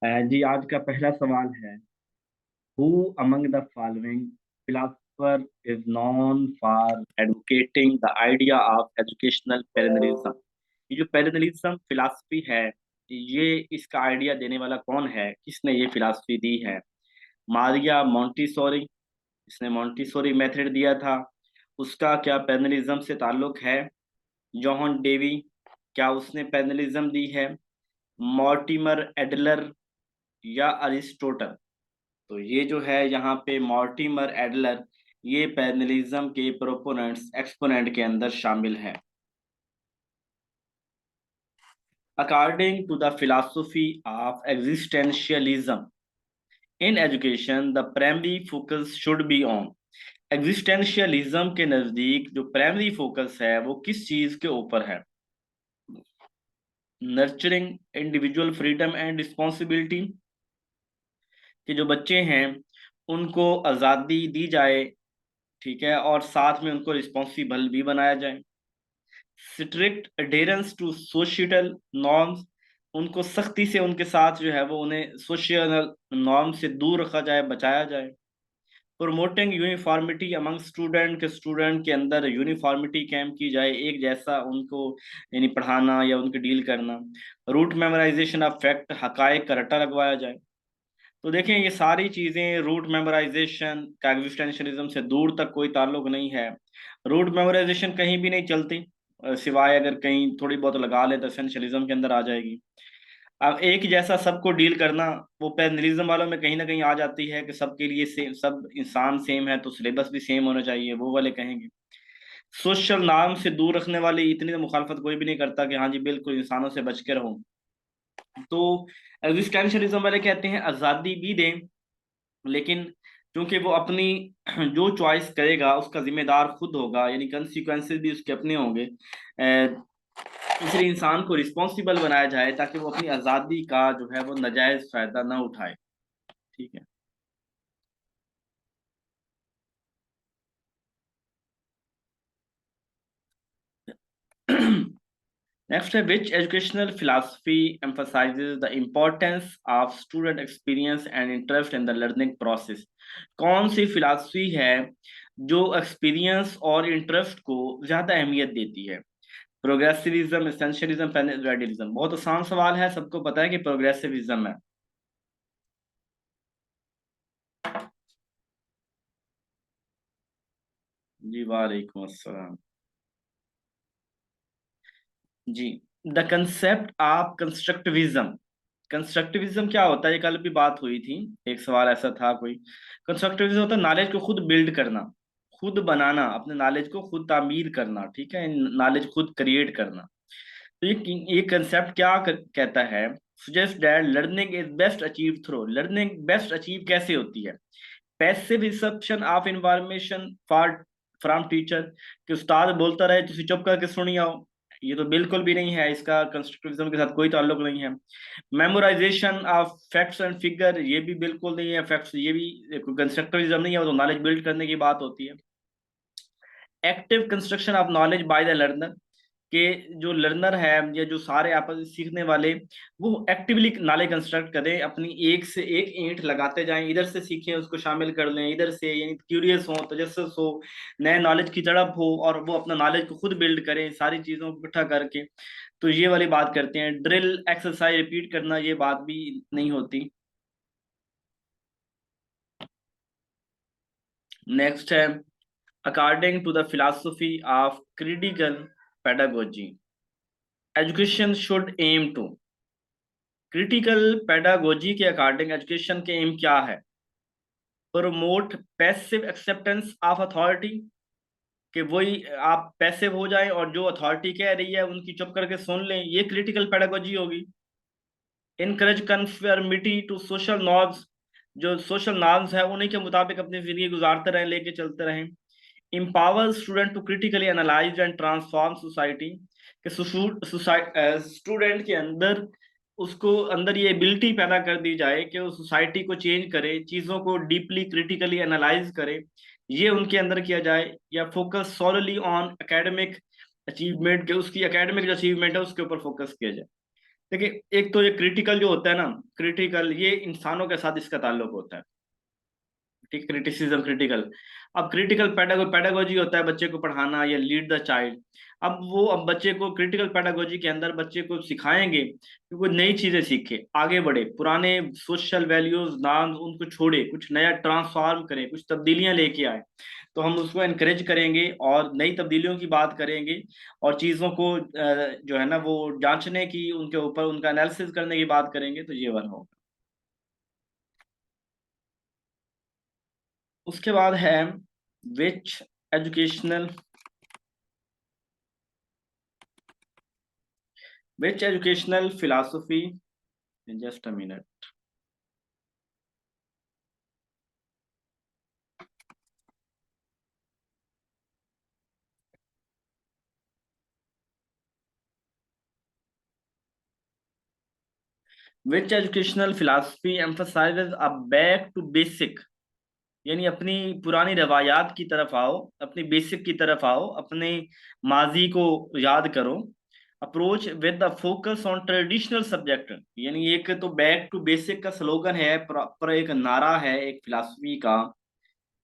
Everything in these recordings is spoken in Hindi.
जी, आज का पहला सवाल है, Who among the following philosopher is known for advocating the idea of educational parallelism? ये जो पैरेललिज्म फिलॉसफी है, ये इसका आइडिया देने वाला कौन है? किसने ये फिलॉसफी दी है? मारिया मोंटेसोरी, इसने मोंटेसोरी मेथड दिया था। उसका क्या पैरेललिज्म से ताल्लुक है? जॉन डेवी, क्या उसने पैरेललिज्म दी है? मॉर्टिमर एडलर या अरिस्टोटल? तो ये जो है यहाँ पे मॉर्टिमर एडलर, ये पैनलिज्म के प्रोपोनेंट्स एक्सपोनेंट के अंदर शामिल है। According to the philosophy of existentialism in education the primary focus should be on. Existentialism के नजदीक जो प्राइमरी फोकस है वो किस चीज के ऊपर है? Nurturing individual freedom and responsibility, कि जो बच्चे हैं उनको आज़ादी दी जाए, ठीक है, और साथ में उनको रिस्पॉन्सिबल भी बनाया जाए। Strict adherence to social norms, उनको सख्ती से उनके साथ जो है वो उन्हें सोशल नॉर्म से दूर रखा जाए, बचाया जाए। प्रोमोटिंग यूनिफॉर्मिटी अमंग स्टूडेंट, के स्टूडेंट के अंदर यूनिफॉर्मिटी कैम की जाए, एक जैसा उनको यानी पढ़ाना या उनकी डील करना। रूट मेमोराइजेशन ऑफ फैक्ट, हकायक का रट्टा लगवाया जाए। तो देखें, ये सारी चीज़ें, रूट मेमोराइजेशन का एग्जिस्टेंशलिज्म से दूर तक कोई ताल्लुक नहीं है। रूट मेमोराइजेशन कहीं भी नहीं चलती, सिवाय अगर कहीं थोड़ी बहुत लगा ले तो एसेंशियलिज्म के अंदर आ जाएगी। अब एक जैसा सबको डील करना, वो पैनलिज्म वालों में कहीं ना कहीं आ जाती है कि सबके लिए सेम, सब इंसान सेम है तो सिलेबस भी सेम होना चाहिए, वो वाले कहेंगे। सोशल नॉर्म से दूर रखने वाली इतनी तो मुखालफत कोई भी नहीं करता कि हाँ जी बिल्कुल इंसानों से बच के रहो। तो एग्जिस्टेंशलिज्म वाले कहते हैं आज़ादी भी दें, लेकिन क्योंकि वो अपनी जो चॉइस करेगा उसका जिम्मेदार खुद होगा, यानी कंसिक्वेंसेस भी उसके अपने होंगे। इसलिए इंसान को रिस्पॉन्सिबल बनाया जाए ताकि वो अपनी आज़ादी का जो है वो नाजायज फायदा ना उठाए। ठीक है। नेक्स्ट है, which educational philosophy emphasizes the importance of student experience and interest in the learning process? कौन सी फिलॉसफी है जो एक्सपीरियंस और इंटरेस्ट को ज्यादा अहमियत देती है? प्रोग्रेसिविज्म, एसेंशियलिज्म, पैरेललिज्म? बहुत आसान सवाल है, सबको पता है कि प्रोग्रेसिविज्म है। जी वालेकुम अस्सलाम। जी, the concept of constructivism. Constructivism क्या होता है, ये कल भी बात हुई थी। एक सवाल ऐसा था कोई। कंस्ट्रक्टिविज्म होता है नॉलेज को खुद बिल्ड करना, खुद बनाना, अपने नॉलेज को खुद तामीर करना, ठीक है, नॉलेज खुद क्रिएट करना। तो ये कंसेप्ट क्या कहता है? Suggest that learning is best achieve through, learning best achieve कैसे होती है? Passive reception of information for from teacher, कि उस्ताद बोलता रहे तुम चुप करके सुनी आओ, ये तो बिल्कुल भी नहीं है, इसका कंस्ट्रक्टिविज्म के साथ कोई ताल्लुक नहीं है। Memorisation of facts and figure, ये भी बिल्कुल नहीं है, फैक्ट्स ये भी कंस्ट्रक्टिविज्म नहीं है, वो तो नॉलेज बिल्ड करने की बात होती है। Active construction of knowledge by the learner, के जो लर्नर है या जो सारे आपस में सीखने वाले, वो एक्टिवली नॉलेज कंस्ट्रक्ट करें, अपनी एक से एक ईंट लगाते जाएं, इधर से सीखें उसको शामिल कर लें, इधर से यानी क्यूरियस हो, तजस्सुस हो, नए नॉलेज की तड़प हो, और वो अपना नॉलेज को खुद बिल्ड करें सारी चीज़ों को इकट्ठा करके। तो ये वाली बात करते हैं। ड्रिल एक्सरसाइज रिपीट करना, ये बात भी नहीं होती। नेक्स्ट है, according to the philosophy of critical pedagogy education should aim to. Critical pedagogy के अकॉर्डिंग एजुकेशन के एम क्या है? Promote passive acceptance of authority, कि वही आप पैसिव हो जाएं और जो अथॉरिटी कह रही है उनकी चुप करके सुन लें, ये क्रिटिकल पेडागोजी होगी। Encourage conformity to social norms, social सोशल नॉर्म्स है उन्हीं के मुताबिक अपनी जिंदगी गुजारते रहें, लेके चलते रहें। empower student to critically analyse and transform society, कि स्टूडेंट के अंदर, उसको अंदर ये एबिलिटी पैदा कर दी जाए कि वो सोसाइटी को चेंज करे, चीज़ों को डीपली क्रिटिकली एनालाइज करे, ये उनके अंदर किया जाए। या फोकस सॉलली ऑन एकेडमिक अचीवमेंट, के उसकी एकेडमिक जो अचीवमेंट है उसके ऊपर फोकस किया जाए। देखिए, एक तो ये क्रिटिकल जो होता है ना, क्रिटिकल ये इंसानों के साथ इसका ताल्लुक होता है। ठीक, क्रिटिसिज्म, क्रिटिकल। अब क्रिटिकल पेडागोजी होता है बच्चे को पढ़ाना या लीड द चाइल्ड। अब बच्चे को क्रिटिकल पेडागोजी के अंदर बच्चे को सिखाएंगे कि वो नई चीजें सीखे, आगे बढ़े, पुराने सोशल वैल्यूज नाम उनको छोड़े, कुछ नया ट्रांसफॉर्म करे, कुछ तब्दीलियां लेके आए। तो हम उसको एनकरेज करेंगे और नई तब्दीलियों की बात करेंगे, और चीजों को जो है ना वो जांचने की, उनके ऊपर उनका एनालिसिस करने की बात करेंगे, तो ये वन होगा। उसके बाद है which educational which educational philosophy, just a minute, which educational philosophy emphasises a back to basic, यानी अपनी पुरानी रवायात की तरफ आओ, अपनी बेसिक की तरफ आओ, अपने माजी को याद करो। Approach with the focus on traditional subject, यानी एक तो बैक टू बेसिक का स्लोगन है, पर एक नारा है एक फिलॉसफी का।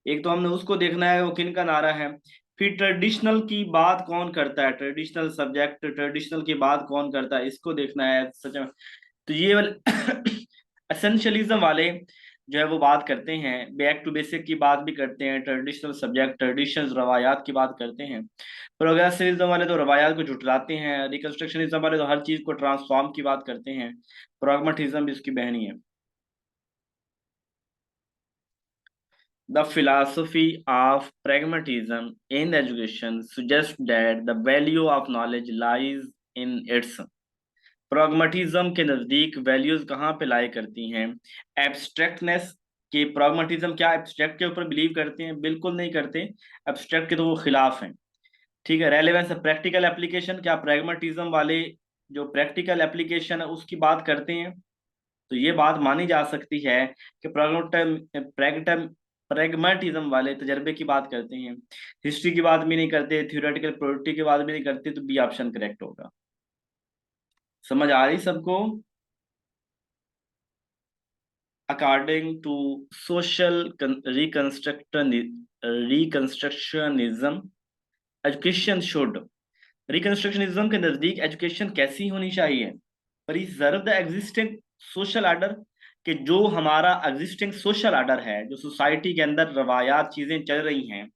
एक तो हमने उसको देखना है वो किन का नारा है। फिर ट्रेडिशनल की बात कौन करता है, ट्रेडिशनल सब्जेक्ट, ट्रेडिशनल की बात कौन करता है, इसको देखना है सच में। तो ये वाले एसेंशियलिज्म वाले जो है वो बात करते हैं, बैक टू बेसिक की बात भी करते हैं, ट्रेडिशनल सब्जेक्ट, ट्रेडिशंस, रवायात की बात करते हैं। प्रोग्रेसिविज्म वाले तो रवायात को झुठलाते हैं, रिकंस्ट्रक्शनिज्म वाले तो हर चीज को ट्रांसफॉर्म की बात करते हैं, प्रैग्मैटिज्म भी उसकी बहनी है। The philosophy of pragmatism in education suggests that the value of knowledge lies in its, प्रॉग्मेटिज्म के नजदीक वैल्यूज कहाँ पे लाई करती हैं, एब्स्ट्रैक्टनेस। कि प्रॉग्मेटिज्म क्या एब्स्ट्रैक्ट के ऊपर बिलीव करते हैं? बिल्कुल नहीं करते, एब्स्ट्रैक्ट के तो वो खिलाफ हैं। ठीक है, रेलेवेंस, प्रैक्टिकल एप्लीकेशन, क्या प्रैग्मेटिज्म वाले जो प्रैक्टिकल एप्लीकेशन है उसकी बात करते हैं? तो ये बात मानी जा सकती है कि प्रैग्मेटिज्म वाले तजर्बे की बात करते हैं, हिस्ट्री की बात भी नहीं करते, थ्योरेटिकल प्रोडक्टिव की बात भी नहीं करते, तो बी ऑप्शन करेक्ट होगा। समझ आ रही सबको? According to social reconstructionism, education should, रिकंस्ट्रक्शनिज्म के नजदीक एजुकेशन कैसी होनी चाहिए? Preserve the existing social order, कि जो हमारा एग्जिस्टिंग सोशल ऑर्डर है, जो सोसाइटी के अंदर रवायात चीजें चल रही हैं,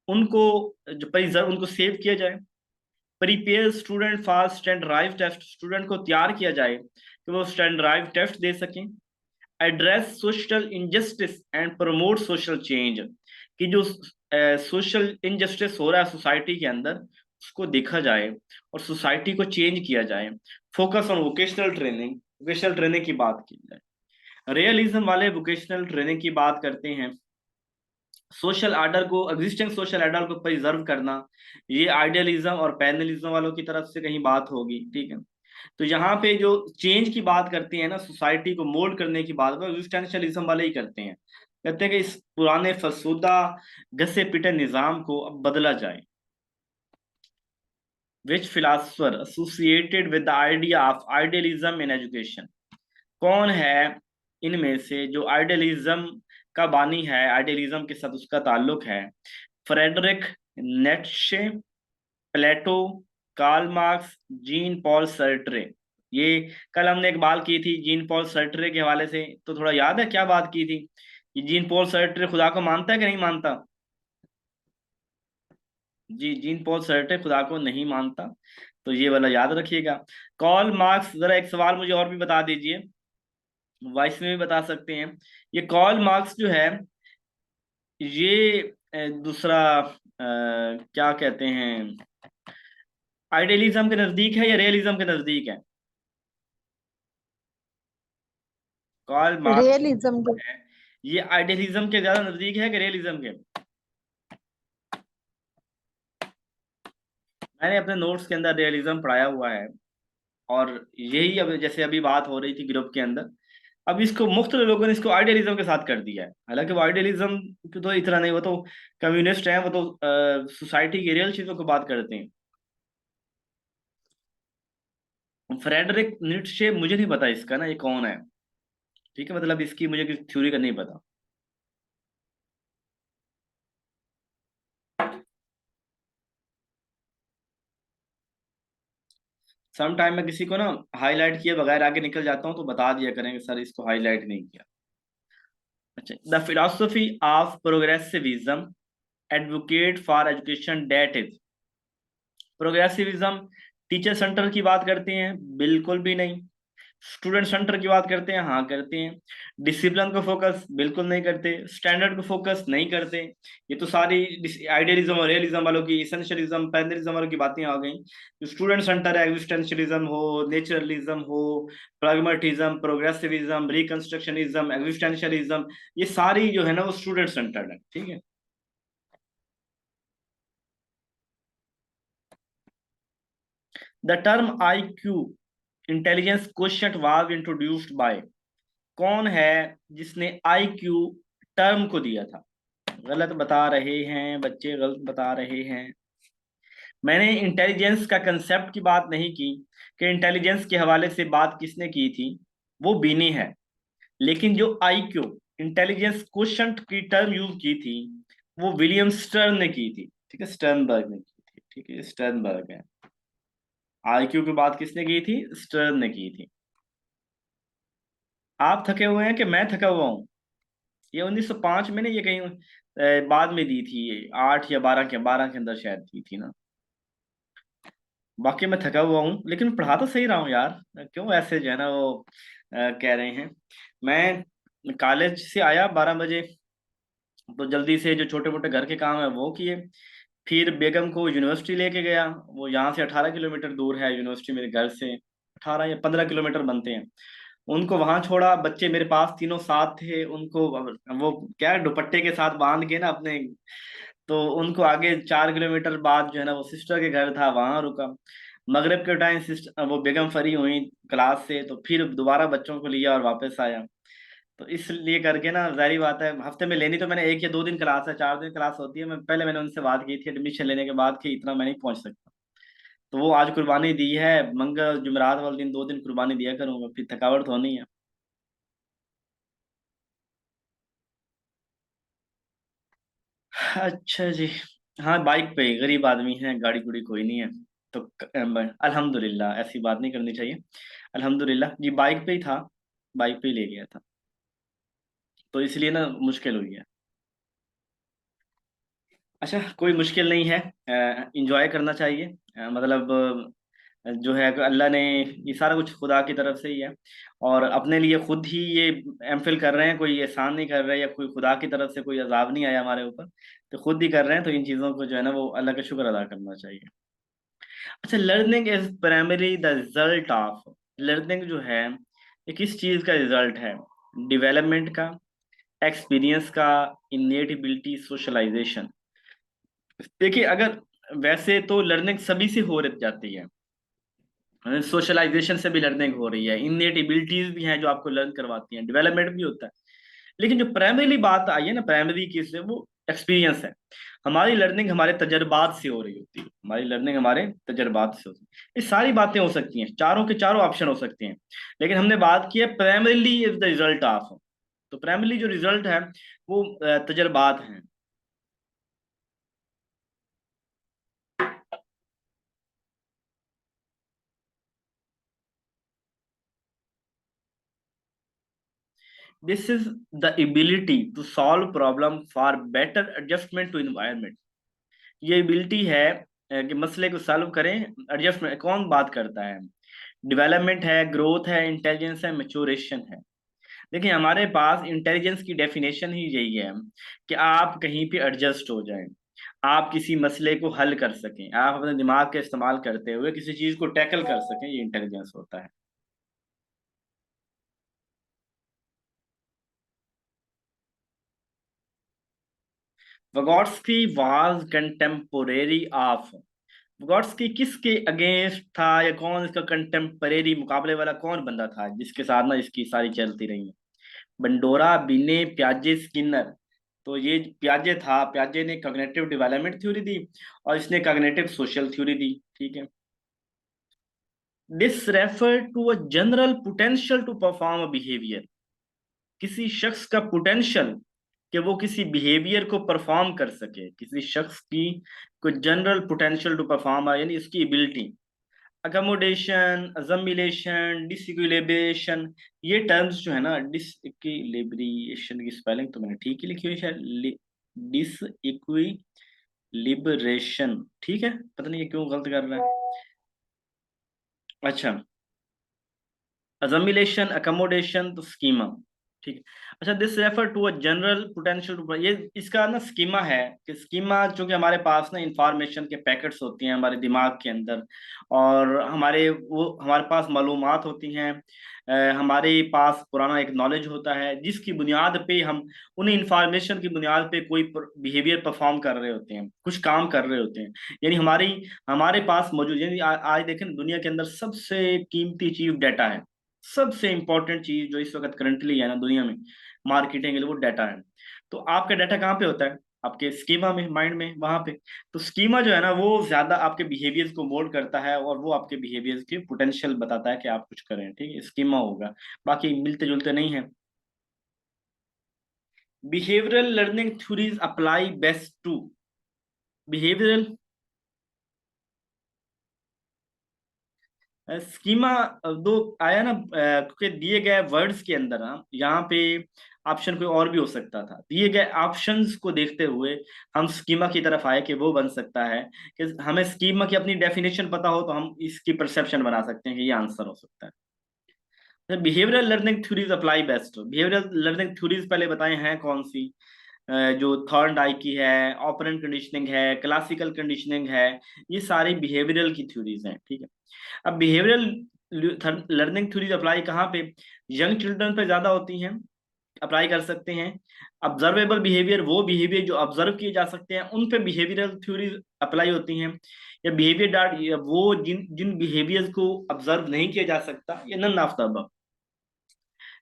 उनको जो प्रिजर्व, उनको सेव किया जाए। Prepare student for standardise test, student को तैयार किया जाए कि वो स्टैंडर्डाइज टेस्ट दे सकें। Address social injustice and promote social change, कि जो सोशल इनजस्टिस हो रहा है सोसाइटी के अंदर, उसको देखा जाए और सोसाइटी को चेंज किया जाए। Focus on vocational training, vocational training की बात की जाए। रियलिज्म वाले वोकेशनल ट्रेनिंग की बात करते हैं, सोशल आर्डर को, एग्जिस्टिंग सोशल आर्डर को प्रिजर्व करना। ये आइडियलिज्म और पैनलिज्म वालों की तरफ से कहीं बात होगी, ठीक है। तो यहाँ पे जो चेंज की बात करती है ना, सोसाइटी को मोल्ड करने की बात, वो एग्जिस्टेंशियलिज्म वाले ही करते हैं। कहते हैं कि इस पुराने फसूदा घसे पिटे निजाम को अब बदला जाए। Which philosopher associated with the idea of idealism in education, कौन है इनमें से जो आइडियलिज्म का बानी है, आइडियलिज्म के साथ उसका ताल्लुक है? फ्रेडरिक नेट्शे, प्लेटो, कार्ल मार्क्स, जीन पॉल सर्ट्रे। ये कल हमने एक बात की थी जीन पॉल सर्ट्रे के हवाले से, तो थोड़ा याद है क्या बात की थी? ये जीन पॉल सर्ट्रे खुदा को मानता है कि नहीं मानता? जी, जीन पॉल सर्ट्रे खुदा को नहीं मानता, तो ये वाला याद रखिएगा। कार्ल मार्क्स, जरा एक सवाल मुझे और भी बता दीजिए, वॉइस में भी बता सकते हैं। ये कार्ल मार्क्स जो है, ये दूसरा क्या कहते हैं, आइडियलिज्म के नजदीक है या रियलिज्म के नजदीक है? कार्ल मार्क्स रियलिज्म के। है, ये आइडियलिज्म के ज्यादा नजदीक है कि रियलिज्म के? मैंने अपने नोट्स के अंदर रियलिज्म पढ़ाया हुआ है, और यही अब जैसे अभी बात हो रही थी ग्रुप के अंदर, अब इसको मुख्तलिफ लोगों ने इसको आइडियलिज्म के साथ कर दिया है। हालांकि वो आइडियलिज्म तो इतना नहीं, वो तो कम्युनिस्ट है, वो तो सोसाइटी की रियल चीजों को बात करते हैं। फ्रेडरिक नीट्शे मुझे नहीं पता इसका ना, ये कौन है। ठीक है, मतलब इसकी मुझे किसी थ्योरी का नहीं पता। सम टाइम में किसी को ना हाईलाइट किए बगैर आगे निकल जाता हूँ, तो बता दिया करेंगे सर इसको हाईलाइट नहीं किया। अच्छा, the philosophy of progressivism advocate for education that is. Progressivism teacher centre की बात करते हैं? बिल्कुल भी नहीं। स्टूडेंट सेंटर की बात करते हैं? हाँ करते हैं। डिसिप्लिन को फोकस बिल्कुल नहीं करते, स्टैंडर्ड को फोकस नहीं करते। ये तो सारी आइडियलिज्म और रियलिज्म वालों की, इसेंशियलिज्म पैनलिज्म वालों की बातें आ गई। जो स्टूडेंट सेंटर है, एग्जिस्टेंशियलिज्म हो, नेचुरलिज्म हो, प्रैग्मेटिज्म, प्रोग्रेसिविज्म, रिकंस्ट्रक्शनिज्म, एग्जिस्टेंशियलिज्म, ये सारी जो है ना वो स्टूडेंट सेंटर्ड है। ठीक है। The term I Q intelligence question was introduced by. कौन है जिसने आई क्यू टर्म को दिया था? गलत बता रहे हैं बच्चे, गलत बता रहे हैं। मैंने इंटेलिजेंस का कंसेप्ट की बात नहीं की कि इंटेलिजेंस के हवाले से बात किसने की थी, वो बीनी है। लेकिन जो आई क्यू इंटेलिजेंस क्वेश्चन की टर्म यूज की थी, वो विलियम स्टर्न ने की थी। ठीक है, स्टर्नबर्ग ने की थी। ठीक है, स्टर्नबर्ग है। आई क्यू की बात किसने की थी? स्टर्न ने की थी। आप थके हुए हैं कि मैं थका हुआ हूँ? ये 1905 में ने ये कहीं बाद में दी थी, ये 8 या 12 के 12 के अंदर शायद दी थी ना। बाकी मैं थका हुआ हूँ, लेकिन पढ़ा तो सही रहा हूँ यार। क्यों ऐसे जो है ना वो कह रहे हैं। मैं कॉलेज से आया 12 बजे, तो जल्दी से जो छोटे मोटे घर के काम है वो किए। फिर बेगम को यूनिवर्सिटी लेके गया। वो यहाँ से 18 किलोमीटर दूर है यूनिवर्सिटी मेरे घर से, 18 या 15 किलोमीटर बनते हैं। उनको वहां छोड़ा, बच्चे मेरे पास तीनों साथ थे, उनको वो क्या दुपट्टे के साथ बांध के ना अपने, तो उनको आगे 4 किलोमीटर बाद जो है ना वो सिस्टर के घर था, वहां रुका। मगरिब के टाइम सिस्टर वो बेगम फरी हुई क्लास से, तो फिर दोबारा बच्चों को लिया और वापस आया। तो इसलिए करके ना जाहिर बात है, हफ्ते में लेनी तो मैंने 1 या 2 दिन क्लास है, 4 दिन क्लास होती है। मैंने उनसे बात की थी एडमिशन लेने के बाद कि इतना मैं नहीं पहुंच सकता। तो वो आज कुर्बानी दी है, मंगल जुमेरात वाले दिन 2 दिन कुर्बानी दिया करूंगा, फिर थकावट तो होनी है। अच्छा जी। हाँ बाइक पे ही, गरीब आदमी है, गाड़ी गुड़ी कोई नहीं है। तो अल्हम्दुलिल्लाह, ऐसी बात नहीं करनी चाहिए। अल्हम्दुलिल्लाह जी, बाइक पे ही था, बाइक पे ही ले गया था। तो इसलिए ना मुश्किल हुई है। अच्छा, कोई मुश्किल नहीं है। इंजॉय करना चाहिए। मतलब जो है कि अल्लाह ने, ये सारा कुछ खुदा की तरफ से ही है। और अपने लिए खुद ही ये एमफिल कर रहे हैं, कोई एहसान नहीं कर रहे, या कोई खुदा की तरफ से कोई अजाब नहीं आया हमारे ऊपर। तो खुद ही कर रहे हैं, तो इन चीज़ों को जो है ना वो अल्लाह का शुक्र अदा करना चाहिए। अच्छा, learning is primary the result of. Learning जो है ये किस चीज़ का रिजल्ट है? डेवलपमेंट का, एक्सपीरियंस का, इनेट एबिलिटी, सोशलाइजेशन। देखिए, अगर वैसे तो लर्निंग सभी से हो जाती है, सोशलाइजेशन से भी लर्निंग हो रही है, इननेट एबिलिटीज भी हैं जो आपको लर्न करवाती हैं, डेवलपमेंट भी होता है। लेकिन जो प्राइमरी बात आई है ना, प्राइमरी की से वो एक्सपीरियंस है। हमारी लर्निंग हमारे तजर्बात से हो रही होती है, हमारी लर्निंग हमारे तजर्बात से होती है। ये सारी बातें हो सकती हैं, चारों के चारों ऑप्शन हो सकते हैं। लेकिन हमने बात की है primarily is the result of. तो प्राइमरी जो रिजल्ट है वो तजर्बात हैं। This is the ability to solve problem for better adjustment to environment. ये एबिलिटी है कि मसले को सॉल्व करें। एडजस्टमेंट कौन बात करता है? डेवलपमेंट है, ग्रोथ है, इंटेलिजेंस है, मैच्योरेशन है। देखिए, हमारे पास इंटेलिजेंस की डेफिनेशन ही यही है कि आप कहीं पे एडजस्ट हो जाएं, आप किसी मसले को हल कर सकें, आप अपने दिमाग का इस्तेमाल करते हुए किसी चीज को टैकल कर सकें, ये इंटेलिजेंस होता है। वगोट्सकी वाज कंटेम्पोरेरी ऑफ। वगोट्सकी किसके अगेंस्ट था, या कौन इसका कंटेम्परेरी मुकाबले वाला कौन बंदा था जिसके साथ ना इसकी सारी चलती रही है? बंडोरा, बिने, प्याजे, स्किनर। तो ये प्याजे था, प्याजे ने कॉग्निटिव डेवलपमेंट थ्योरी दी, और इसने कॉग्निटिव सोशल थ्योरी दी। ठीक है। This refer to a general potential to perform a behaviour, किसी शख्स का पोटेंशियल कि वो किसी बिहेवियर को परफॉर्म कर सके, किसी शख्स की कोई जनरल पोटेंशियल टू परफॉर्म, यानी उसकी एबिलिटी। अकोमोडेशन, अजमिलेशन, डिसइक्विलिब्रेशन, ये टर्म्स जो है ना, डिसइक्विलिब्रेशन की स्पेलिंग तो मैंने ठीक ही लिखी हुई है शायद, डिसइक्विलिब्रेशन, ठीक है, पता नहीं ये क्यों गलत कर रहा है। अच्छा, assimilation, accommodation तो स्कीमा, ठीक है। अच्छा, this refer to a general potential, ये इसका ना स्कीमा है कि स्कीमा चूंकि हमारे पास ना इंफॉर्मेशन के पैकेट्स होती हैं हमारे दिमाग के अंदर, और हमारे पास मालूमात होती हैं, हमारे पास पुराना एक नॉलेज होता है जिसकी बुनियाद पे हम उन इंफॉर्मेशन की बुनियाद पे कोई बिहेवियर परफॉर्म कर रहे होते हैं, कुछ काम कर रहे होते हैं। यानी हमारे पास मौजूद, यानी आज देखें दुनिया के अंदर सबसे कीमती चीज डाटा है, सबसे इंपॉर्टेंट चीज जो इस वक्त करंटली है ना दुनिया में मार्केटिंग के लिए, वो डाटा है। तो आपका डाटा कहाँ पे होता है? आपके स्कीमा में, माइंड में, वहां पे। तो स्कीमा जो है ना वो ज्यादा आपके बिहेवियर्स को मोल्ड करता है, और वो आपके बिहेवियर्स की पोटेंशियल बताता है कि आप कुछ करें, ठीक है, स्कीमा होगा, बाकी मिलते जुलते नहीं है। Behavioural learning theories apply best to behavioural schema, दो आया ना, क्योंकि दिए गए वर्ड्स के अंदर ना यहाँ पे ऑप्शन कोई और भी हो सकता था, दिए गए ऑप्शंस को देखते हुए हम स्कीमा की तरफ आए कि वो बन सकता है कि हमें स्कीमा की अपनी डेफिनेशन पता हो तो हम इसकी परसेप्शन बना सकते हैं कि ये आंसर हो सकता है। Behavioural learning theories apply best, behavioural learning theories पहले बताए हैं कौन सी, जो थर्ड आई की है, ऑपरेंट कंडीशनिंग है, क्लासिकल कंडीशनिंग है, ये सारी बिहेवियरल की थ्योरीज हैं, ठीक है। अब बिहेवियरल लर्निंग थ्योरीज अप्लाई कहाँ पे? यंग चिल्ड्रन पे ज्यादा होती हैं, अप्लाई कर सकते हैं। ऑब्जर्वेबल बिहेवियर, वो बिहेवियर जो ऑब्जर्व किए जा सकते हैं, उन पे बिहेवियरल थ्योरीज अप्लाई होती हैं। या बिहेवियर डाट, वो जिन जिन बिहेवियर्स को ऑब्जर्व नहीं किया जा सकता, ये नन ऑफ द अबव।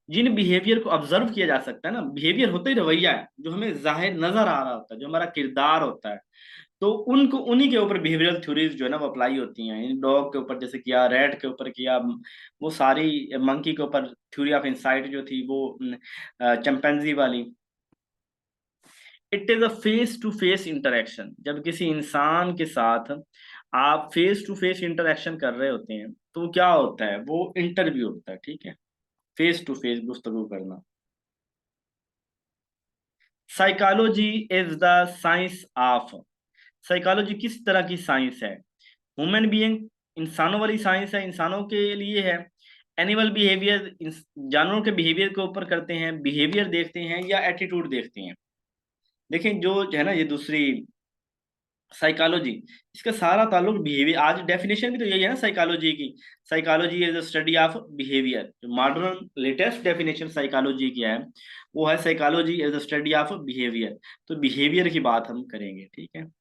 जिन बिहेवियर को ऑब्जर्व किया जा सकता है ना, बिहेवियर होता ही रवैया है जो हमें जाहिर नजर आ रहा होता है, जो हमारा किरदार होता है, तो उनको उन्हीं के ऊपर बिहेवियरल थ्योरीज जो है ना वो अप्लाई होती हैं। इन डॉग के ऊपर जैसे किया, रैट के ऊपर किया, वो सारी, मंकी के ऊपर थ्योरी ऑफ इंसाइट जो थी वो चिंपैंजी वाली। It is a face to face interaction, जब किसी इंसान के साथ आप फेस टू फेस इंटरेक्शन कर रहे होते हैं तो क्या होता है, वो इंटरव्यू होता है, ठीक है, फेस टू फेस गुफ्तगू करना। Psychology is the science of, psychology किस तरह की साइंस है? ह्यूमन बीइंग, इंसानों वाली साइंस है, इंसानों के लिए है। एनिमल बिहेवियर, जानवरों के बिहेवियर के ऊपर करते हैं, बिहेवियर देखते हैं या एटीट्यूड देखते हैं। देखें जो है ना ये दूसरी साइकोलॉजी, इसका सारा ताल्लुक बिहेवियर, आज डेफिनेशन भी तो यही है ना साइकोलॉजी की, psychology is the study of behaviour. जो मॉडर्न लेटेस्ट डेफिनेशन साइकोलॉजी की है वो है psychology is the study of behaviour. तो बिहेवियर की बात हम करेंगे, ठीक है।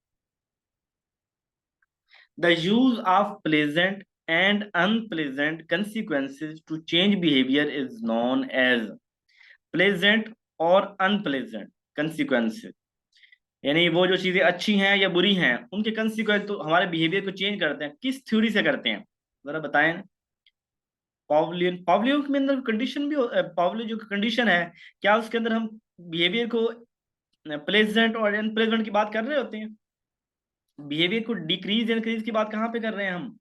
The use of pleasant and unpleasant consequences to change behavior is known as pleasant और unpleasant consequences। यानी वो जो चीजें अच्छी हैं या बुरी हैं उनके कंसिक्वेंस तो हमारे बिहेवियर को चेंज करते हैं, किस थ्योरी से करते हैं जरा बताएं। पॉवलियन, पॉवलियो के अंदर कंडीशन भी, पॉवलियो जो कंडीशन है, क्या उसके अंदर हम बिहेवियर को प्लेजेंट और अनप्लेजेंट की बात कर रहे होते हैं? बिहेवियर को डिक्रीज इंक्रीज की बात कहाँ पे कर रहे हैं हम?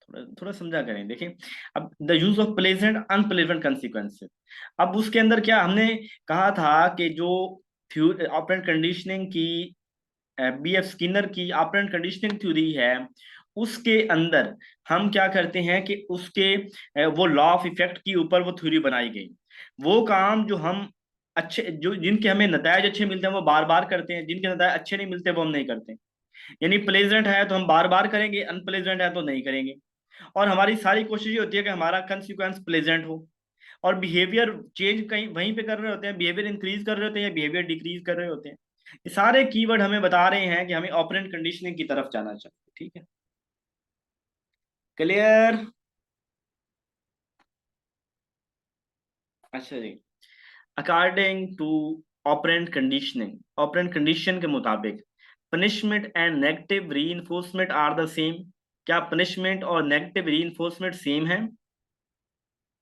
थोड़ा थोड़ा समझा करें, देखिए। अब the use of pleasant unpleasant consequences, अब उसके अंदर क्या हमने कहा था कि जो ऑपरेंट कंडीशनिंग की, बी एफ स्किनर की ऑपरेंट कंडीशनिंग थ्योरी है, उसके अंदर हम क्या करते हैं कि उसके वो लॉ ऑफ इफेक्ट के ऊपर वो थ्योरी बनाई गई। वो काम जो हम अच्छे, जो जिनके हमें नतायज अच्छे मिलते हैं वो बार बार करते हैं, जिनके नतायज अच्छे नहीं मिलते वो हम नहीं करते। यानी प्लेजेंट है तो हम बार बार करेंगे, अनप्लेजेंट है तो नहीं करेंगे। और हमारी सारी कोशिश ये होती है कि हमारा कंसिक्वेंस प्लेजेंट हो। और बिहेवियर चेंज कहीं वहीं पे कर रहे होते हैं, बिहेवियर इंक्रीज कर रहे होते हैं या बिहेवियर डिक्रीज कर रहे होते हैं। ये सारे कीवर्ड हमें बता रहे हैं कि हमें ऑपरेंट कंडीशनिंग की तरफ जाना चाहिए, ठीक है, क्लियर? अच्छा जी, according to operant conditioning, operant condition के मुताबिक punishment and negative re are the same. क्या पनिशमेंट और नेगेटिव रीइंफोर्समेंट सेम है?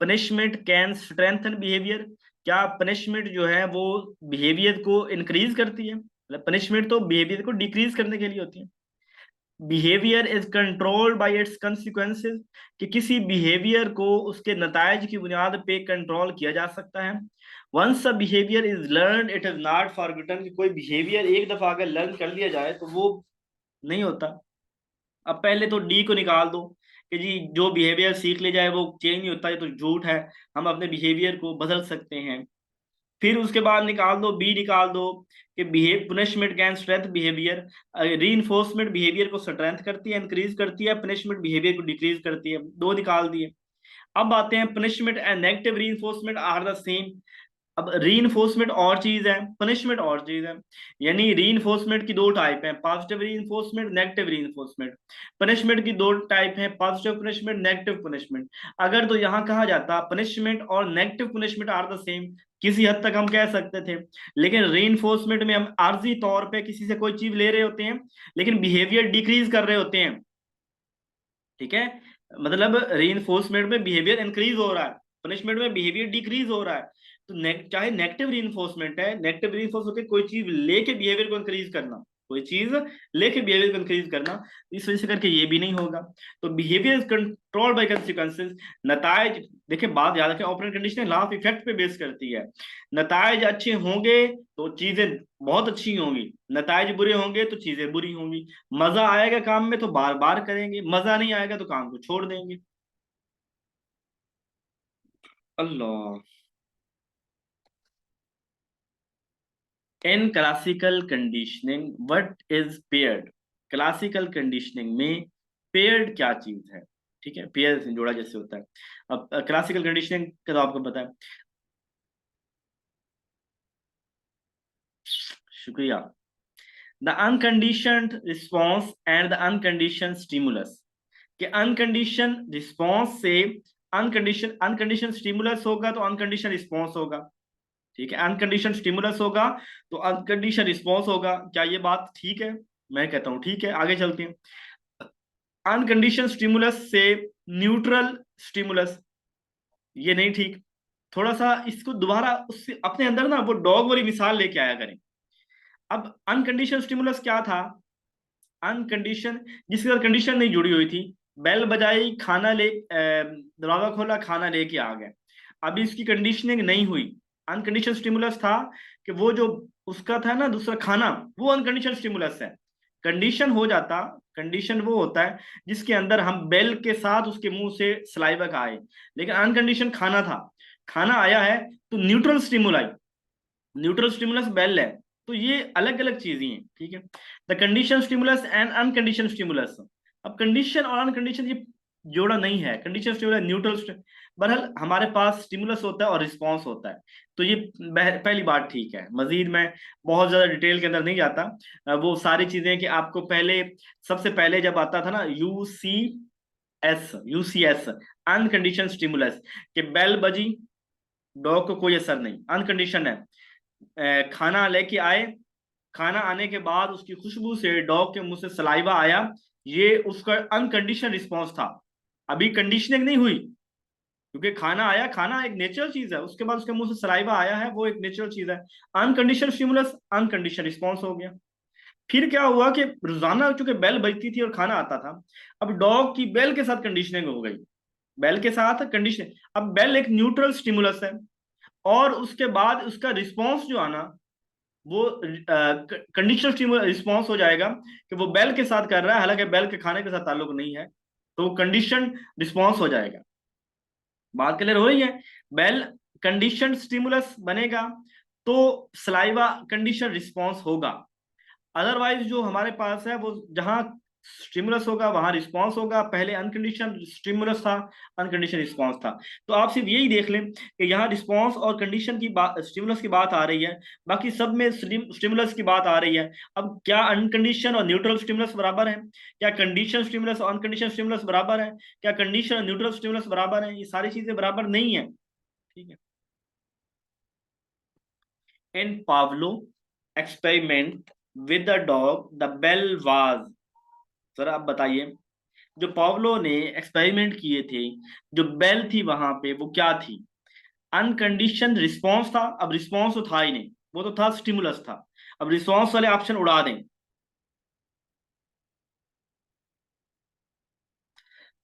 पनिशमेंट कैन स्ट्रेंथन बिहेवियर, क्या पनिशमेंट जो है वो बिहेवियर को इंक्रीज करती है? मतलब पनिशमेंट तो बिहेवियर को डिक्रीज करने के लिए होती है। Behaviour is controlled by it's consequences, कि किसी बिहेवियर को उसके नतायज की बुनियाद पे कंट्रोल किया जा सकता है। Once a behaviour is learn it is not forgotten, कि कोई बिहेवियर एक दफा अगर लर्न कर लिया जाए तो वो नहीं होता। अब पहले तो डी को निकाल दो, कि जी जो बिहेवियर सीख ले जाए वो चेंज नहीं होता, ये तो झूठ है, हम अपने बिहेवियर को बदल सकते हैं। फिर उसके बाद निकाल दो, बी निकाल दो, कि behave punishment can strength behaviour, री बिहेवियर को स्ट्रेंथ करती है, इंक्रीज करती है, पनिशमेंट बिहेवियर को डिक्रीज करती है। दो निकाल दिए। अब आते हैं punishment and negative re are the same. अब री और चीज है, पनिशमेंट और चीज है। यानी री की दो टाइप है, पॉजिटिव री नेगेटिव री। पनिशमेंट की दो टाइप है, पॉजिटिव पनिशमेंट, नेगेटिव पनिशमेंट। अगर तो यहाँ कहा जाता पनिशमेंट और negative punishment are the same, किसी हद तक हम कह सकते थे। लेकिन री में हम आर्जी तौर पे किसी से कोई चीज ले रहे होते हैं, लेकिन बिहेवियर डिक्रीज कर रहे होते हैं। ठीक है, मतलब री में बिहेवियर इंक्रीज हो रहा है, पनिशमेंट में बिहेवियर डिक्रीज हो रहा है। तो चाहे नेगेटिव री है, नेगेटिव री होकर कोई चीज लेके बिहेवियर को इंक्रीज करना, कोई चीज लेके बिहेवियर को इंक्रीज करना, इस वजह से करके ये भी नहीं होगा। तो behaviour is control by consequences. नतायज, देखिए बात याद रखें, operant condition law of effect पे बेस करती है। नतायज अच्छे होंगे तो चीजें बहुत अच्छी होंगी, नतायज बुरे होंगे तो चीजें बुरी होंगी। मजा आएगा काम में तो बार बार करेंगे, मजा नहीं आएगा तो काम को छोड़ देंगे। Allah. In classical conditioning what is paired? Classical conditioning में पेयर्ड क्या चीज है? ठीक है, पेयर से जोड़ा जैसे होता है। अब क्लासिकल कंडीशनिंग का तो आपको पता है। शुक्रिया। The unconditioned response and the uncondition stimulus, कि अनकंडीशन रिस्पॉन्स से अनकंडीशन स्टिमुलस होगा तो अनकंडीशन रिस्पॉन्स होगा। ठीक है, अनकंडीशन स्टिमुलस होगा तो अनकंडीशन रिस्पॉन्स होगा। क्या ये बात ठीक है? मैं कहता हूं ठीक है, आगे चलते हैं। अनकंडीशन स्टिमुलस से न्यूट्रल स्टिमुलस, ये नहीं ठीक। थोड़ा सा इसको दोबारा उससे अपने अंदर ना वो डॉग वाली मिसाल लेके आया करें। अब अनकंडीशन स्टिमुलस क्या था? अनकंडीशन, जिसके साथ कंडीशन नहीं जुड़ी हुई थी। बेल बजाई, खाना ले, दरवाजा खोला, खाना लेके आ गए। अभी इसकी कंडीशनिंग नहीं हुई। अनकंडीशन स्टिमुलस था कि वो जो उसका था ना दूसरा खाना, वो अनकंडीशन स्टिमुलस है। कंडीशन हो जाता, कंडीशन वो होता है जिसके अंदर हम बेल के साथ उसके मुंह से सलाइवा का आए, लेकिन अनकंडीशन खाना था, खाना आया है तो neutral stimuli, neutral stimulus bell है। तो ये अलग अलग चीजें हैं। ठीक है, the condition stimulus and uncondition stimulus. अब कंडीशन और अनकंडीशन ये जोड़ा नहीं है, कंडीशन स्टिमुलस न्यूट्रल। बहरहाल हमारे पास स्टिमुलस होता है और रिस्पॉन्स होता है। तो ये पहली बात ठीक है। मजीद मैं बहुत ज्यादा डिटेल के अंदर नहीं जाता। वो सारी चीजें कि आपको पहले, सबसे पहले जब आता था ना यूसीएस, अनकंडीशन स्टिमुलस, कि बेल बजी, डॉग को कोई असर नहीं, अनकंडीशन है। खाना लेके आए, खाना आने के बाद उसकी खुशबू से डॉग के मुंह से सलाइवा आया, ये उसका अनकंडीशन रिस्पॉन्स था। अभी कंडीशनिंग नहीं हुई, क्योंकि खाना आया, खाना एक नेचुरल चीज है, उसके बाद उसके मुंह से सलाइवा आया है, वो एक नेचुरल चीज है। अनकंडीशन स्टिमुलस, अनकंडीशन रिस्पॉन्स हो गया। फिर क्या हुआ कि रोजाना चूंकि बेल बजती थी और खाना आता था, अब डॉग की बेल के साथ कंडीशनिंग हो गई, बेल के साथ कंडीशन। अब बेल एक न्यूट्रल स्टिमुलस है, और उसके बाद उसका रिस्पॉन्स जो आना वो कंडीशनल रिस्पॉन्स हो जाएगा, कि वो बेल के साथ कर रहा है, हालांकि बेल के खाने के साथ ताल्लुक नहीं है, तो कंडीशन रिस्पॉन्स हो जाएगा। बात क्लियर हो रही है? बेल कंडीशन स्टिमुलस बनेगा तो सलाइवा कंडीशन रिस्पॉन्स होगा। अदरवाइज जो हमारे पास है वो जहां स्टिमुलस होगा वहां रिस्पांस होगा। पहले अनकंडीशन स्टिमुलस था, अनकंडीशन रिस्पांस था। तो आप सिर्फ यही देख लें कि यहाँ रिस्पांस और कंडीशन की बात, स्टिमुलस की बात आ रही है, बाकी सब में स्टिमुलस की बात आ रही है। अब क्या अनकंडीशन और न्यूट्रल स्टिमुलस बराबर है? क्या कंडीशन स्टिमुलस और अनकंडीशन स्टिमुलस बराबर है? क्या कंडीशन और न्यूट्रल स्टिमुलस बराबर है? ये सारी चीजें बराबर नहीं है। ठीक है। In Pavlov experiment with the dog the bell was, sir आप बताइए, जो पावलो ने एक्सपेरिमेंट किए थे, जो बेल थी वहां पे, वो क्या थी? अनकंडीशन रिस्पॉन्स था। अब रिस्पॉन्स तो था ही नहीं, वो तो था स्टिमुलस था। अब रिस्पॉन्स वाले ऑप्शन उड़ा दें।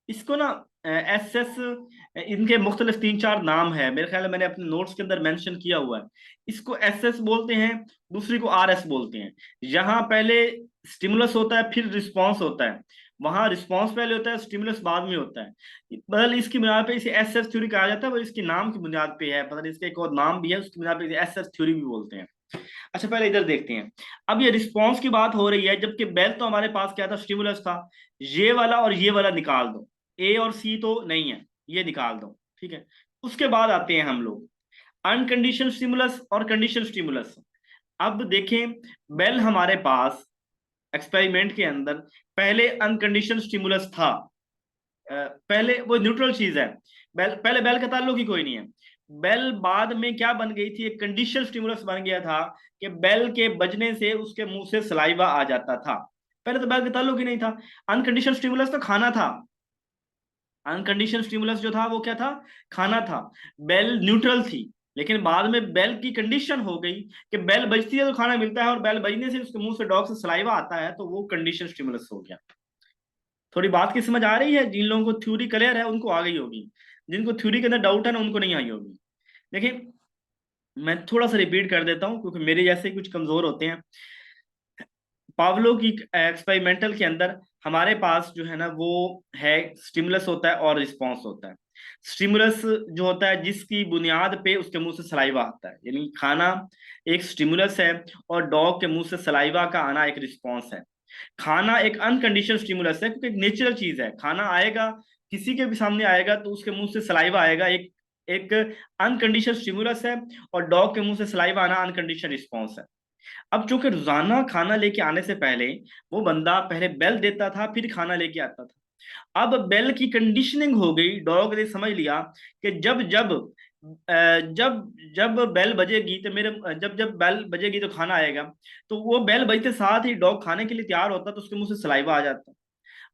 इसको ना एस एस, इनके मुख्तलिफ 3-4 नाम है, मेरे ख्याल है मैंने अपने नोट्स के अंदर मेंशन किया हुआ है। इसको एस एस बोलते हैं, दूसरी को आर एस बोलते हैं। यहाँ पहले स्टिमुलस होता है, फिर रिस्पॉन्स होता है। वहां रिस्पॉन्स पहले होता है, स्टिमुलस बाद में होता है। बदल इसकी बुनियाद पे इसे एस एस थ्योरी कहा जाता है, वो इसके नाम की बुनियाद पे है, पता नहीं इसका एक और नाम भी है, उसकी बुनियाद पे एस एस थ्योरी भी बोलते हैं। अच्छा, पहले इधर देखते हैं। अब ये रिस्पॉन्स की बात हो रही है, जबकि बेल तो हमारे पास क्या था? स्टिमुलस था। ये वाला और ये वाला निकाल दो, ए और सी तो नहीं है, ये निकाल दो, ठीक है। उसके बाद आते हैं हम लोग अनकंडीशनल स्टिमुलस और कंडीशनल स्टिमुलस। अब देखें, बेल हमारे पास एक्सपेरिमेंट के अंदर पहले अनकंडीशनल स्टिमुलस था। पहले वो न्यूट्रल चीज है। बेल पहले बेल का ताल्लुक ही कोई नहीं है। बेल बाद में क्या बन गई थी? एक कंडीशनल स्टिमुलस बन गया था कि बेल के बजने से उसके मुंह से सलाइवा आ जाता था। पहले तो बेल का ताल्लुक ही नहीं था। अनकंडीशनल स्टिमुलस तो खाना था। अनकंडीशनल स्टिमुलस जो था वो क्या था? खाना था। बेल न्यूट्रल थी, लेकिन बाद में बेल की कंडीशन हो गई कि बेल बजती है तो खाना मिलता है, और बेल बजने से उसके मुंह से डॉग से सलाइवा आता है, तो वो कंडीशनल स्टिमुलस हो गया। थोड़ी बात की समझ आ रही है? जिन लोगों को थ्योरी क्लियर है उनको आ गई होगी, जिनको थ्योरी के अंदर डाउट है ना उनको नहीं आई होगी। देखिए, मैं थोड़ा सा रिपीट कर देता हूँ क्योंकि मेरे जैसे कुछ कमजोर होते हैं। पावलो की एक्सपेरिमेंटल के अंदर हमारे पास जो है ना वो है, स्टिमुलस होता है और रिस्पॉन्स होता है। स्टिमुलस जो होता है जिसकी बुनियाद पे उसके मुंह से सलाइवा आता है, यानी खाना एक स्टिमुलस है, और डॉग के मुंह से सलाइवा का आना एक रिस्पॉन्स है। खाना एक अनकंडीशनल स्टिमुलस है, क्योंकि एक नेचुरल चीज है, खाना आएगा, किसी के भी सामने आएगा तो उसके मुंह से सलाइवा आएगा, एक एक अनकंडीशनल स्टिमुलस है। और डॉग के मुंह से सलाइवा आना अनकंडीशनल रिस्पॉन्स है। अब चूंकि रोजाना खाना लेके आने से पहले वो बंदा पहले बेल देता था, फिर खाना लेके आता था। अब बेल की कंडीशनिंग हो गई, डॉग ने समझ लिया कि जब जब जब जब बेल बजेगी तो मेरे, जब जब बेल बजेगी तो खाना आएगा। तो वो बेल बजते साथ ही डॉग खाने के लिए तैयार होता, तो उसके मुंह से सलाइवा आ जाता।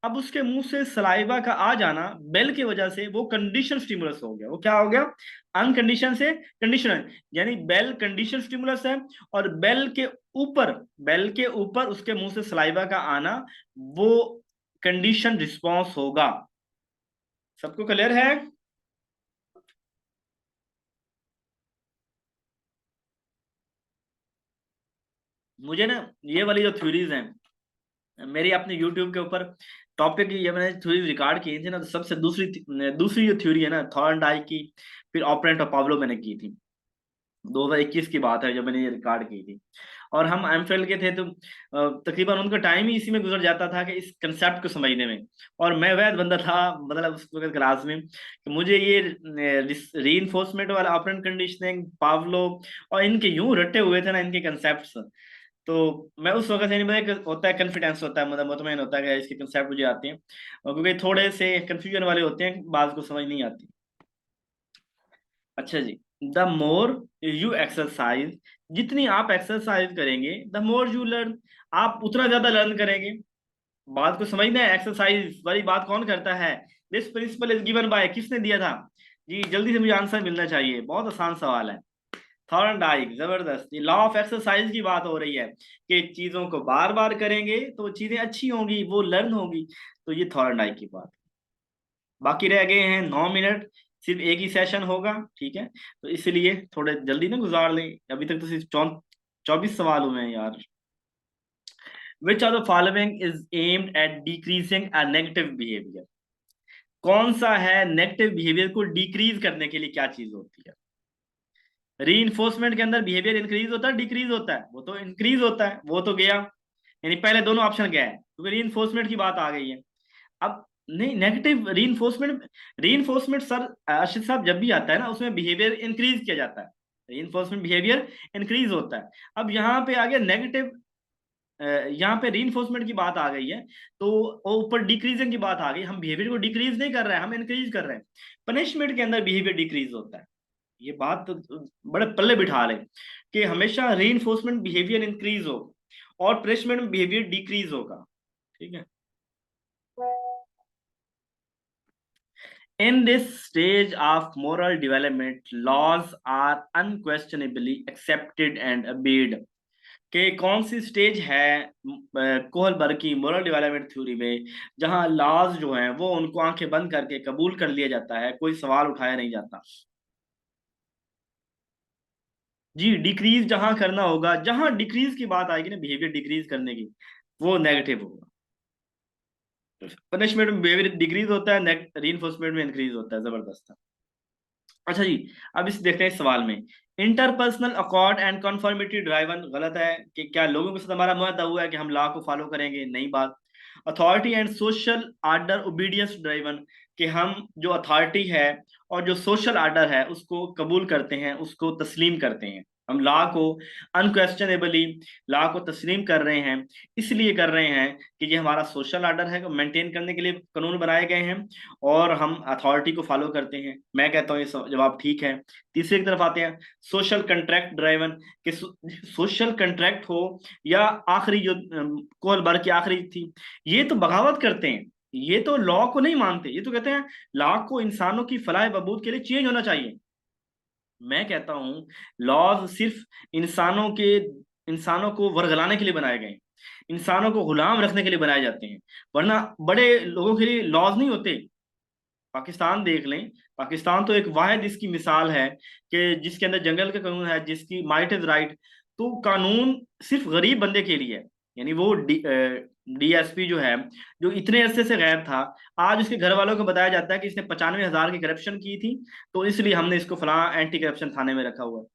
अब उसके मुंह से सलाइवा का आ जाना बेल की वजह से वो कंडीशन स्टिमुलस हो गया। वो क्या हो गया? अनकंडीशन से कंडीशनल, यानी बेल कंडीशन स्टिमुलस है, और ऊपर बेल के ऊपर उसके मुंह से सलाइवा का आना वो कंडीशन रिस्पॉन्स होगा। सबको क्लियर है? मुझे ना ये वाली जो थ्योरीज हैं, मेरी अपने यूट्यूब के ऊपर टॉपिक, ये मैंने थ्योरीज रिकॉर्ड की थी ना, तो सबसे दूसरी दूसरी जो थ्योरी है ना थॉर्नडाइक की, फिर ऑपरेंट और पावलो मैंने की थी। 2021 की बात है जब मैंने ये रिकॉर्ड की थी। और हम एमफिल के थे, तो तकरीबन उनका टाइम ही इसी में गुजर जाता था कि इस कंसेप्ट को समझने में। और मैं वह बंदा था, मतलब उस वक्त क्लास में, कि मुझे ये रीइंफोर्समेंट वाला, ऑपरेंट कंडीशनिंग, पावलो और इनके यूं रटे हुए थे ना इनके कंसेप्ट। तो मैं उस वक्त यानी मुझे होता है कॉन्फिडेंस होता है, मतलब मुतमईन होता है कि इसके कंसेप्ट मुझे आते हैं, और क्योंकि थोड़े से कंफ्यूजन वाले होते हैं, बात को समझ नहीं आती। अच्छा जी, द मोर यू एक्सरसाइज, जितनी आप एक्सरसाइज करेंगे, द मोर यू लर्न, आप उतना ज्यादा लर्न करेंगे। बात को समझना है, एक्सरसाइज वाली बात कौन करता है? This principle is given by, किसने दिया था? जी जल्दी से मुझे आंसर मिलना चाहिए, बहुत आसान सवाल है। थॉर्नडाइक, जबरदस्त। ये लॉ ऑफ एक्सरसाइज की बात हो रही है कि चीजों को बार बार करेंगे तो वो चीजें अच्छी होंगी, वो लर्न होगी। तो ये थॉर्नडाइक की बात। बाकी रह गए हैं 9 मिनट, सिर्फ एक ही सेशन होगा, ठीक है। तो इसलिए थोड़े जल्दी ना गुजार लें, अभी तक तो सिर्फ 24 सवाल हुए हैं यार। Which are the following is aimed at decreasing a negative behaviour? कौन सा है नेगेटिव बिहेवियर को डिक्रीज करने के लिए? क्या चीज होती है? रीइंफोर्समेंट के अंदर बिहेवियर इंक्रीज होता है डिक्रीज होता है? वो तो इंक्रीज होता है, वो तो गया, यानी पहले दोनों ऑप्शन गया है, क्योंकि रीइंफोर्समेंट की बात आ गई है। अब नहीं, negative reinforcement, reinforcement sir Arshit साहब जब भी आता है ना उसमें बिहेवियर इंक्रीज किया जाता है, रीइंफोर्समेंट बिहेवियर इंक्रीज होता है। अब यहाँ पे आ गया नेगेटिव, यहाँ पे रीइंफोर्समेंट की बात आ गई है, तो वो ऊपर डिक्रीजिंग की बात आ गई। हम बिहेवियर को डिक्रीज नहीं कर रहे हैं, हम इंक्रीज कर रहे हैं। पनिशमेंट के अंदर बिहेवियर डिक्रीज होता है, ये बात तो बड़े पल्ले बिठा ले, कि हमेशा रीइंफोर्समेंट बिहेवियर इंक्रीज हो और पनिशमेंट बिहेवियर डिक्रीज होगा, ठीक है। In this stage of moral development, laws are unquestionably accepted and obeyed. कि कौन सी स्टेज है कोहलबर्ग की मोरल डेवलपमेंट थ्योरी में, जहां लॉज जो हैं वो उनको आंखें बंद करके कबूल कर लिया जाता है, कोई सवाल उठाया नहीं जाता। जी, डिक्रीज जहां करना होगा, जहां डिक्रीज की बात आएगी ना, बिहेवियर डिक्रीज करने की, वो नेगेटिव होगा। पनिशमेंट में बिहेवियर डिक्रीज होता है, रीइंफोर्समेंट में इंक्रीज होता है, जबरदस्त। अच्छा जी, अब इस देखते हैं इस सवाल में, इंटरपर्सनल अकॉर्ड एंड कॉन्फॉर्मिटी ड्राइवन गलत है कि क्या लोगों के साथ हमारा मुआहदा हुआ है कि हम लॉ को फॉलो करेंगे, नहीं बात। Authority and social order obedience driven, कि हम जो अथॉरिटी है और जो सोशल आर्डर है उसको कबूल करते हैं, उसको तस्लीम करते हैं। हम लॉ को अनक्वेश्चनेबली, लॉ को तस्लीम कर रहे हैं, इसलिए कर रहे हैं कि ये हमारा सोशल आर्डर है, मेंटेन करने के लिए कानून बनाए गए हैं, और हम अथॉरिटी को फॉलो करते हैं। मैं कहता हूँ ये जवाब ठीक है। तीसरे की तरफ आते हैं, सोशल कंट्रैक्ट ड्राइवन, कि सोशल कंट्रैक्ट हो, या आखिरी जो कोलबर की आखिरी थी, ये तो बगावत करते हैं, ये तो लॉ को नहीं मानते, ये तो कहते हैं लॉ को इंसानों की फलाह बहबूद के लिए चेंज होना चाहिए। मैं कहता हूं लॉज सिर्फ इंसानों के इंसानों को वर्गलाने के लिए बनाए गए हैं, इंसानों को गुलाम रखने के लिए बनाए जाते हैं, वरना बड़े लोगों के लिए लॉज नहीं होते। पाकिस्तान देख लें, पाकिस्तान तो एक वाहिद इसकी मिसाल है कि जिसके अंदर जंगल का कानून है, जिसकी माइट इज राइट। तो कानून सिर्फ गरीब बंदे के लिए है, यानी वो डीएसपी जो है, जो इतने अरसे से गायब था, आज उसके घर वालों को बताया जाता है कि इसने 95,000 की करप्शन की थी, तो इसलिए हमने इसको फलां एंटी करप्शन थाने में रखा हुआ है।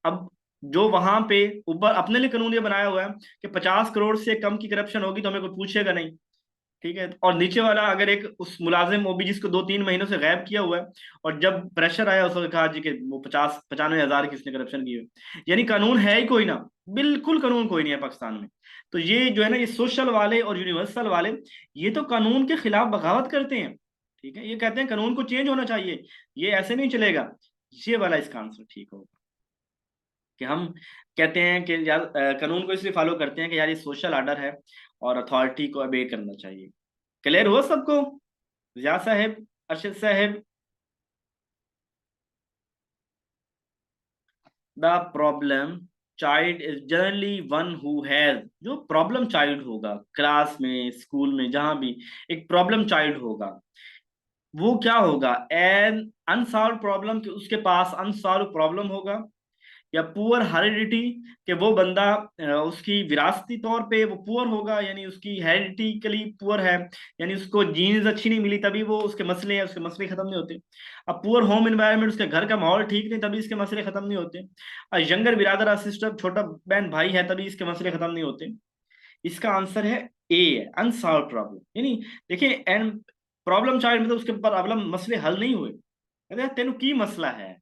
अब जो वहां पे ऊपर अपने लिए कानून ये बनाया हुआ है कि 50 करोड़ से कम की करप्शन होगी तो हमें कोई पूछेगा नहीं, ठीक है। और नीचे वाला अगर एक उस मुलाजिम वो भी जिसको 2-3 महीनों से गायब किया हुआ है, और जब प्रेशर आया उसने कहा जी कि वो 50-95 हजार की उसने करप्शन की है, यानी कानून है ही कोई ना, बिल्कुल कानून कोई नहीं है पाकिस्तान में। तो ये जो है ना, ये सोशल वाले और यूनिवर्सल वाले, ये तो कानून के खिलाफ बगावत करते हैं, ठीक है। ये कहते हैं कानून को चेंज होना चाहिए, ये ऐसे नहीं चलेगा। ये वाला इसका आंसर ठीक होगा, कि हम कहते हैं कि यार कानून को इसलिए फॉलो करते हैं कि यार ये सोशल आर्डर है और अथॉरिटी को ओबे करना चाहिए। क्लियर हुआ सबको? जिया साहेब, अरशद साहेब। The problem child is generally one who has, जो प्रॉब्लम चाइल्ड होगा क्लास में, स्कूल में, जहां भी एक प्रॉब्लम चाइल्ड होगा, वो क्या होगा, एन अनसॉल्व प्रॉब्लम, कि उसके पास अनसॉल्व प्रॉब्लम होगा, या पुअर हेरिडिटी, कि वो बंदा उसकी विरासती तौर पे वो पुअर होगा, यानी उसकी हेरिडिटिकली पुअर है, यानी उसको जीन्स अच्छी नहीं मिली तभी वो उसके मसले हैं, उसके मसले खत्म नहीं होते। अब पुअर होम एनवायरनमेंट, उसके घर का माहौल ठीक नहीं, तभी इसके मसले खत्म नहीं होते। यंगर बिरादर सिस्टर, छोटा बहन भाई है, तभी इसके मसले खत्म नहीं होते। इसका आंसर है ए, अनसॉल्व प्रॉब्लम। यानी देखिए, एन प्रॉब्लम चाइल्ड मतलब उसके प्रॉब्लम मसले हल नहीं हुए। अरे तेन की मसला है,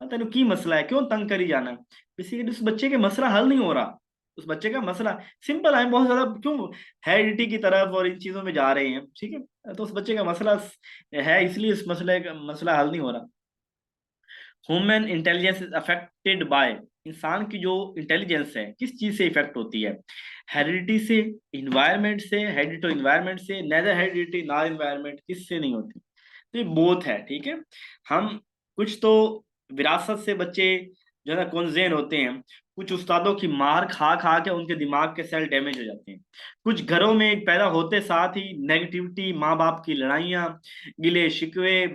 तेन की मसला है, क्यों तंग करी जाना, बेसिकली उस बच्चे के मसला हल नहीं हो रहा। उस बच्चे का मसला सिंपल है, बहुत ज्यादा क्यों हेरिडिटी की तरफ और इन चीजों में जा रहे हैं, ठीक है। तो उस बच्चे का मसला है, इसलिए इस मसले का मसला हल नहीं हो रहा। Human intelligence is affected by, इंसान की जो इंटेलिजेंस है किस चीज से इफेक्ट होती है, हेरिडिटी से, इन्वायरमेंट से, हेरिडिटी इन्वायरमेंट से, नेदर हेरिडिटी ना इन्वायरमेंट, किससे नहीं होती। तो ये बोथ है, ठीक है। हम कुछ तो विरासत से बच्चे जो है ना कॉन्जेन होते हैं, कुछ उस्तादों की मार खा खा के उनके दिमाग के सेल डैमेज हो जाते हैं, कुछ घरों में पैदा होते साथ ही नेगेटिविटी, माँ बाप की लड़ाइयाँ, गिले शिकवे,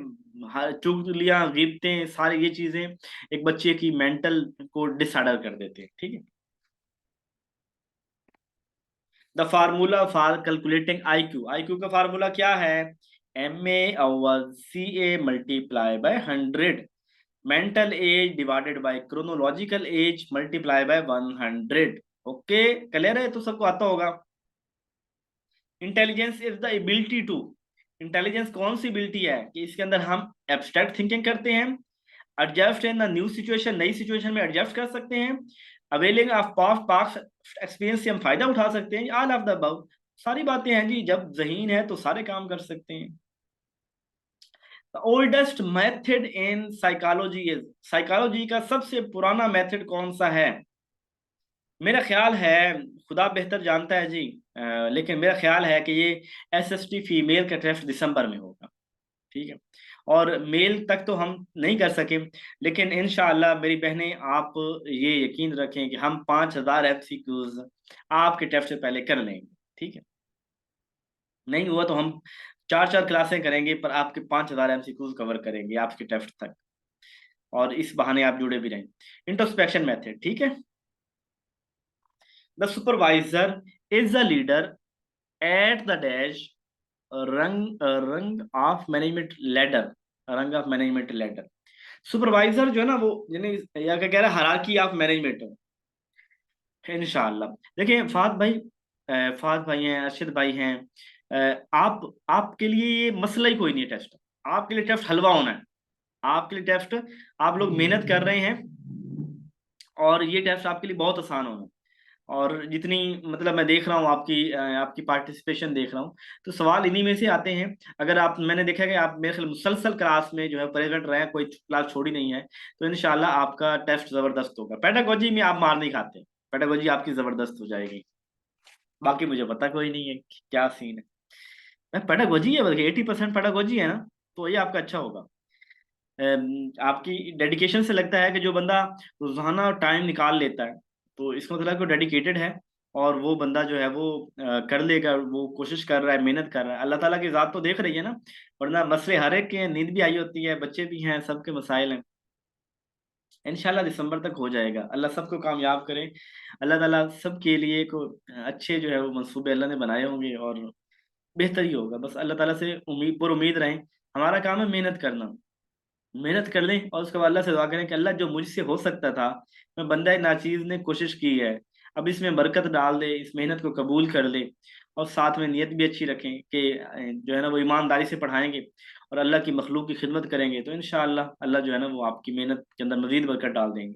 चुगलियां, गिबतें, सारी ये चीजें एक बच्चे की मेंटल को डिसऑर्डर कर देते हैं, ठीक है। The formula for calculating IQ, IQ का फार्मूला क्या है, MA/CA multiply by 100, mental age divided by chronological age multiply by 100। Okay, clear है, तो सबको आता होगा। Intelligence is the ability to, intelligence कौन सी एबिलिटी है कि इसके अंदर हम एब्स्ट्रैक्ट थिंकिंग करते हैं, adjust in the new situation, नई सिचुएशन में एडजस्ट कर सकते हैं, availing of past past experience से हम फायदा उठा सकते हैं, ऑल ऑफ द अबव, सारी बातें हैं जी। जब जहीन है तो सारे काम कर सकते हैं। The oldest method in psychology is, psychology का सबसे पुराना मेथड कौन सा है? मेरा ख्याल है, खुदा बेहतर जानता है जी, लेकिन मेरा ख्याल है कि ये SST फीमेल का टेस्ट दिसंबर में होगा, ठीक है। और मेल तक तो हम नहीं कर सके, लेकिन इंशाअल्लाह मेरी बहनें आप ये यकीन रखें कि हम 5,000 MCQs आपके टेस्ट से पहले कर लेंगे। ठीक है, नहीं हुआ तो हम 4 4 क्लासें करेंगे, पर आपके 5,000 MCQs कवर करेंगे आपके टेस्ट तक, और इस बहाने आप जुड़े भी रहें। इंट्रोस्पेक्शन मेथड, ठीक है। The supervisor is the leader at the dash रंग ऑफ मैनेजमेंट लेडर, रंग ऑफ मैनेजमेंट लेडर। सुपरवाइजर जो है ना, वो यानी या क्या कह रहा है, हायरार्की ऑफ मैनेजमेंट है इंशाल्लाह। देखिए फाहद भाई, फाहद भाई हैं, अरशद भाई हैं, आपके लिए ये मसला ही कोई नहीं है टेस्ट। आपके लिए टेस्ट हलवा होना है, आपके लिए टेस्ट, आप लोग मेहनत कर रहे हैं और ये टेस्ट आपके लिए बहुत आसान होना है। और जितनी मतलब मैं देख रहा हूँ आपकी पार्टिसिपेशन देख रहा हूँ, तो सवाल इन्हीं में से आते हैं। अगर आप, मैंने देखा कि आप मेरे ख्याल मुसलसल क्लास में जो है प्रेजेंट रहे हैं, कोई क्लास छोड़ी नहीं है, तो इंशाल्लाह आपका टेस्ट जबरदस्त होगा। पेडागोजी में आप मार नहीं खाते, पेडागोजी आपकी जबरदस्त हो जाएगी। बाकी मुझे पता कोई नहीं है कि क्या सीन है, पेडागोजी है, बल्कि 80% पेडागोजी है ना, तो ये आपका अच्छा होगा। आपकी डेडिकेशन से लगता है कि जो बंदा रोजाना टाइम निकाल लेता है, तो इसका मतलब कि वो डेडिकेटेड है, और वो बंदा जो है वो कर लेगा, वो कोशिश कर रहा है, मेहनत कर रहा है। अल्लाह ताला की जात तो देख रही है ना, वरना मसले हर एक के हैं, नींद भी आई होती है, बच्चे भी हैं, सबके मसाइल हैं। इंशाल्लाह दिसंबर तक हो जाएगा, अल्लाह सबको कामयाब करे। अल्लाह ताला सबके लिए को अच्छे जो है वो मंसूबे अल्लाह ने बनाए होंगे, और बेहतर ही होगा। बस अल्लाह ताला से उम्मीद रहें। हमारा काम है मेहनत करना, मेहनत कर लें, और उसके बाद अल्लाह से दुआ करें कि अल्लाह जो मुझसे हो सकता था, मैं बंदा नाचीज ने कोशिश की है, अब इसमें बरकत डाल दे, इस मेहनत को कबूल कर ले, और साथ में नीयत भी अच्छी रखें कि जो है ना वो ईमानदारी से पढ़ाएंगे और अल्लाह की मखलूक की खिदमत करेंगे, तो इंशाअल्लाह अल्लाह जो है ना वो आपकी मेहनत के अंदर मजीद बरकत डाल देंगे।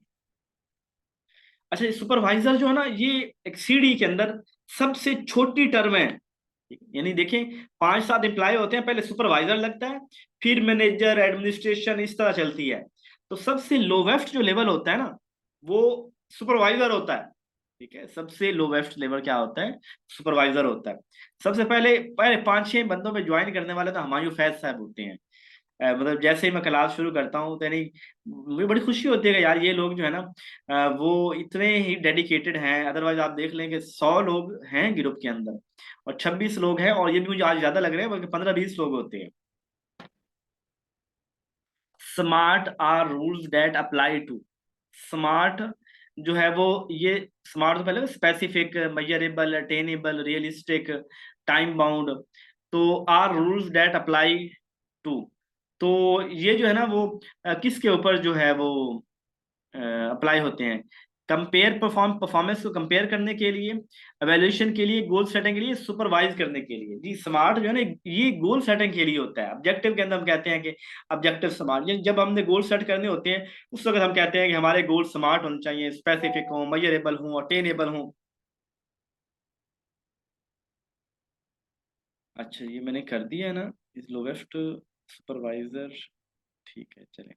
अच्छा, सुपरवाइजर जो है ना, ये एक सीढ़ी के अंदर सबसे छोटी टर्म है। यानी देखें, 5 7 एम्प्लॉय होते हैं, पहले सुपरवाइजर लगता है, फिर मैनेजर, एडमिनिस्ट्रेशन, इस तरह चलती है। तो सबसे लोवेस्ट जो लेवल होता है ना, वो सुपरवाइजर होता है। ठीक है, सबसे लोवेस्ट लेवल क्या होता है? सुपरवाइजर होता है। सबसे पहले पहले 5 6 बंदों में ज्वाइन करने वाले तो हुमायूं फैज साहब होते हैं। मतलब जैसे ही मैं क्लास शुरू करता हूँ, तो यानी मुझे बड़ी खुशी होती है कि यार ये लोग जो है ना, वो इतने ही डेडिकेटेड हैं। अदरवाइज आप देख लें कि 100 लोग हैं ग्रुप के अंदर, और 26 लोग हैं, और ये भी मुझे आज ज्यादा लग रहे हैं, बल्कि 15 20 लोग होते हैं। Smart are rules that apply to, smart जो है वो, ये स्मार्ट तो पहले specific, measurable, attainable, realistic, time bound, तो are rules that apply to, तो ये जो है ना वो किसके ऊपर जो है वो अप्लाई होते हैं? कंपेयर परफॉर्मेंस को कंपेयर करने के लिए, एवेल्यूएशन के लिए, गोल सेटिंग के लिए, सुपरवाइज करने के लिए। जी स्मार्ट जो है ना, ये गोल सेटिंग के लिए होता है। ऑब्जेक्टिव के अंदर हम कहते हैं कि ऑब्जेक्टिव स्मार्ट, ये जब हमने गोल सेट करने होते हैं, उस वक्त हम कहते हैं कि हमारे गोल स्मार्ट होने चाहिए, स्पेसिफिक हों, मेजरेबल हों, अटेनेबल हों। अच्छा, ये मैंने कर दिया है ना, इस लोवेस्ट सुपरवाइजर। ठीक है, चलें।